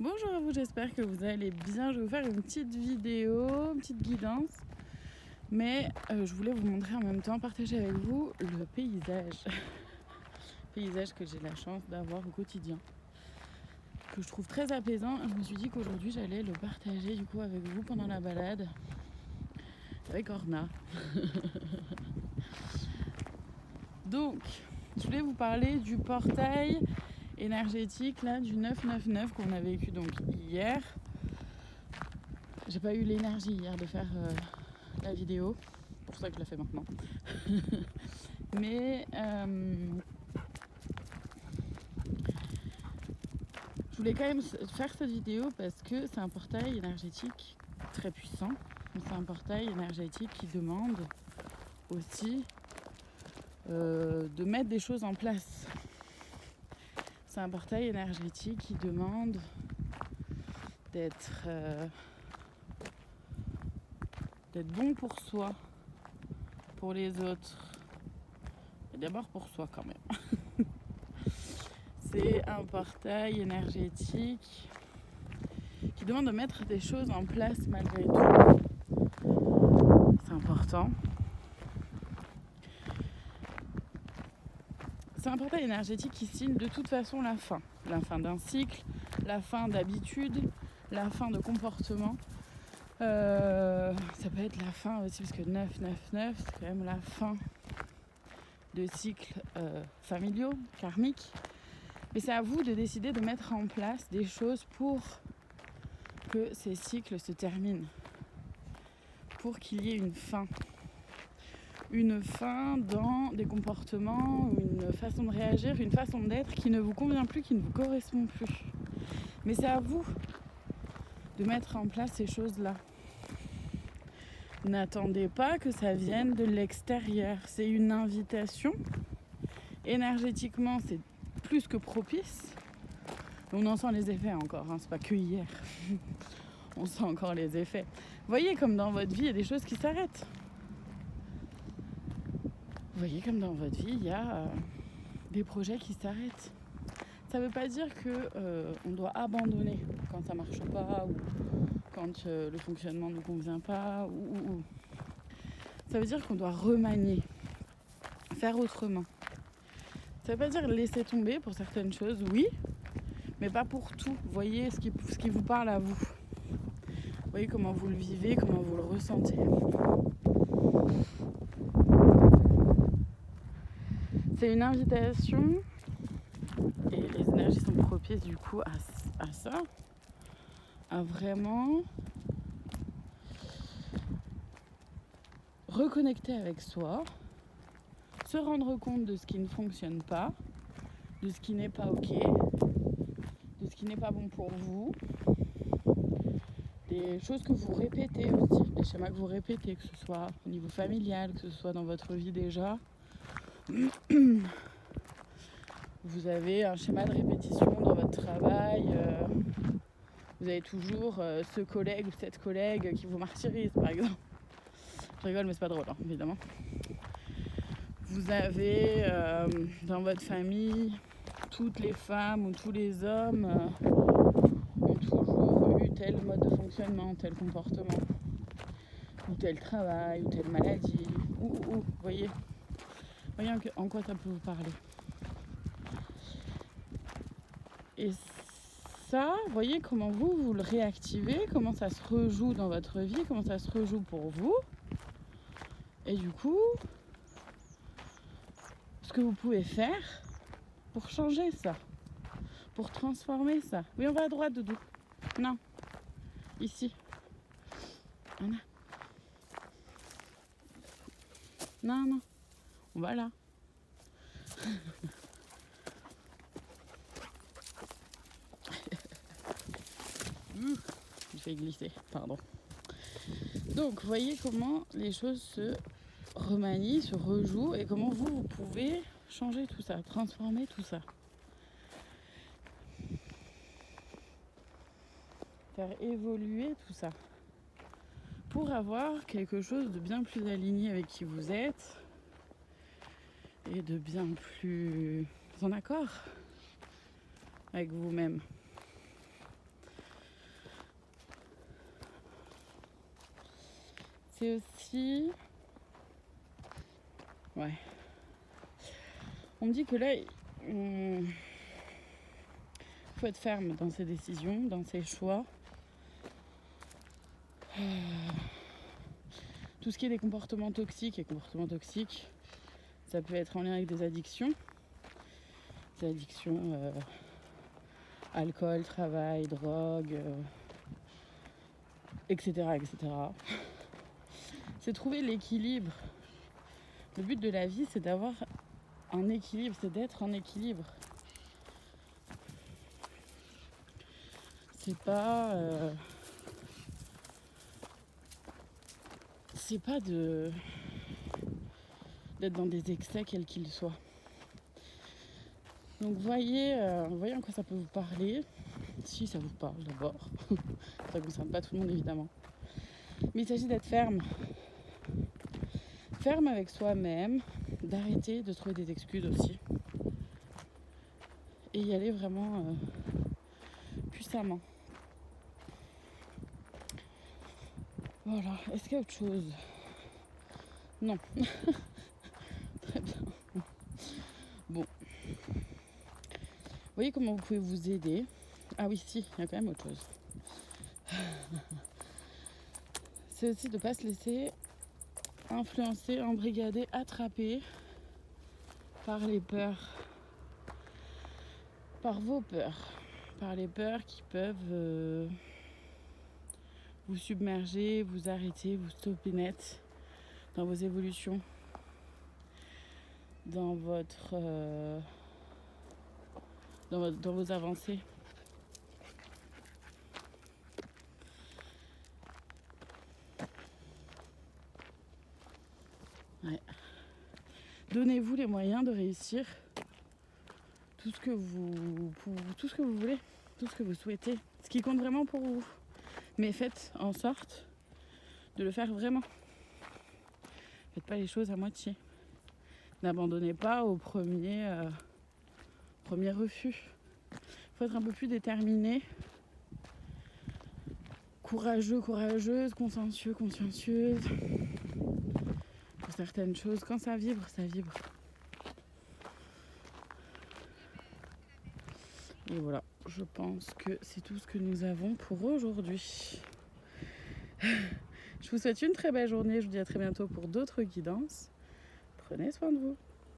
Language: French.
Bonjour à vous, j'espère que vous allez bien. Je vais vous faire une petite vidéo, une petite guidance. Mais je voulais vous montrer en même temps, partager avec vous le paysage. Paysage que j'ai la chance d'avoir au quotidien. Que je trouve très apaisant. Je me suis dit qu'aujourd'hui j'allais le partager du coup avec vous pendant la balade. Avec Orna. Donc, je voulais vous parler du portail énergétique là, du 999 qu'on a vécu donc hier. J'ai pas eu l'énergie hier de faire la vidéo, c'est pour ça que je la fais maintenant. Mais je voulais quand même faire cette vidéo parce que c'est un portail énergétique très puissant. C'est un portail énergétique qui demande aussi de mettre des choses en place. C'est un portail énergétique qui demande d'être bon pour soi, pour les autres, et d'abord pour soi quand même. C'est un portail énergétique qui demande de mettre des choses en place malgré tout. C'est important. C'est un portail énergétique qui signe de toute façon la fin. La fin d'un cycle, la fin d'habitude, la fin de comportement. Ça peut être la fin aussi, parce que 999, c'est quand même la fin de cycles familiaux, karmiques. Mais c'est à vous de décider de mettre en place des choses pour que ces cycles se terminent. Pour qu'il y ait une fin. Une fin dans des comportements, une façon de réagir, une façon d'être qui ne vous convient plus, qui ne vous correspond plus. Mais c'est à vous de mettre en place ces choses-là. N'attendez pas que ça vienne de l'extérieur. C'est une invitation. Énergétiquement, c'est plus que propice. On en sent les effets encore, hein. C'est pas que hier. On sent encore les effets. Vous voyez comme dans votre vie, il y a des choses qui s'arrêtent. Vous voyez comme dans votre vie, il y a des projets qui s'arrêtent. Ça ne veut pas dire qu'on doit abandonner quand ça ne marche pas ou quand le fonctionnement ne nous convient pas. Ça veut dire qu'on doit remanier, faire autrement. Ça ne veut pas dire laisser tomber pour certaines choses, oui, mais pas pour tout. Vous voyez ce qui vous parle à vous. Vous voyez comment vous le vivez, comment vous le ressentez. C'est une invitation et les énergies sont propices du coup à ça, à vraiment reconnecter avec soi, se rendre compte de ce qui ne fonctionne pas, de ce qui n'est pas ok, de ce qui n'est pas bon pour vous, des choses que vous répétez aussi, des schémas que vous répétez, que ce soit au niveau familial, que ce soit dans votre vie déjà. Vous avez un schéma de répétition dans votre travail, vous avez toujours ce collègue ou cette collègue qui vous martyrise par exemple. Je rigole mais c'est pas drôle hein, évidemment. Vous avez dans votre famille, toutes les femmes ou tous les hommes ont toujours eu tel mode de fonctionnement, tel comportement, ou tel travail, ou telle maladie, ou voyez en quoi ça peut vous parler. Et ça, voyez comment vous le réactivez, comment ça se rejoue dans votre vie, comment ça se rejoue pour vous. Et du coup, ce que vous pouvez faire pour changer ça, pour transformer ça. Oui, on va à droite, Doudou. Non, ici. Voilà. Non, on va là. Je fais glisser, pardon. Donc, voyez comment les choses se remanient, se rejouent et comment vous pouvez changer tout ça, transformer tout ça. Faire évoluer tout ça. Pour avoir quelque chose de bien plus aligné avec qui vous êtes et de bien plus en accord avec vous-même. c'est aussi... Ouais. On me dit que là, il faut être ferme dans ses décisions, dans ses choix. Tout ce qui est des comportements toxiques ça peut être en lien avec des addictions. Des addictions, alcool, travail, drogue, etc., etc. C'est trouver l'équilibre. Le but de la vie, c'est d'avoir un équilibre, c'est d'être en équilibre. C'est pas d'être dans des excès quels qu'ils soient. Donc voyez en quoi ça peut vous parler, si ça vous parle d'abord. Ça ne concerne pas tout le monde évidemment. Mais il s'agit d'être ferme. Ferme avec soi-même, d'arrêter de trouver des excuses aussi. Et y aller vraiment puissamment. Voilà. Est-ce qu'il y a autre chose ? Non. Très bien. Bon. Vous voyez comment vous pouvez vous aider ? Ah oui, si, il y a quand même autre chose. C'est aussi de ne pas se laisser influencer, embrigader, attraper par les peurs. Par vos peurs. Par les peurs qui peuvent vous submerger, vous arrêter, vous stopper net dans vos évolutions, dans vos avancées. Ouais. Donnez-vous les moyens de réussir tout ce que vous voulez, tout ce que vous souhaitez, ce qui compte vraiment pour vous. Mais faites en sorte de le faire vraiment. Faites pas les choses à moitié. N'abandonnez pas au premier refus. Il faut être un peu plus déterminé, courageux, courageuse, consciencieux, consciencieuse. Pour certaines choses, quand ça vibre, ça vibre. Et voilà, je pense que c'est tout ce que nous avons pour aujourd'hui. Je vous souhaite une très belle journée. Je vous dis à très bientôt pour d'autres guidances. Prenez soin de vous.